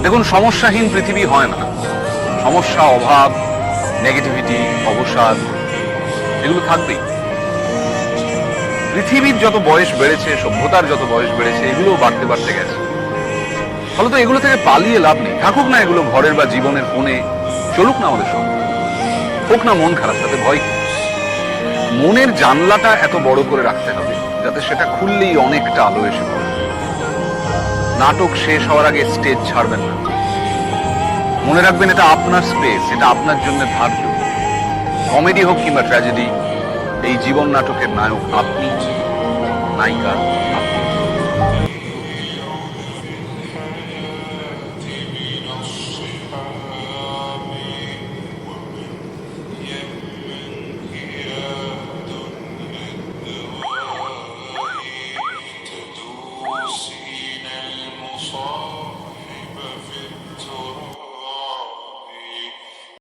দেখুন, সমস্যাহীন পৃথিবী হয় না। সমস্যা, অভাব, নেগেটিভিটি, অবসাদ এগুলো থাকবেই। পৃথিবীর যত বয়স বেড়েছে, সভ্যতার যত বয়স বেড়েছে, এগুলো বাড়তে বাড়তে গেছে। ফলত এগুলো থেকে পালিয়ে লাভ নেই। থাকুক না এগুলো ঘরের বা জীবনের কোণে, চলুক না আমাদের সঙ্গে। হোক না মন খারাপ, তাতে ভয় কি? মনের জানলাটা এত বড় করে রাখতে হবে যাতে সেটা খুললেই অনেকটা আলো এসে পড়ে। নাটক শেষ হওয়ার আগে স্টেজ ছাড়বেন না। মনে রাখবেন, এটা আপনার স্পেস, এটা আপনার জন্য ধার্য। কমেডি হোক কিংবা ট্র্যাজেডি, এই জীবন নাটকের নায়ক আপনি, নায়িকা আপনি।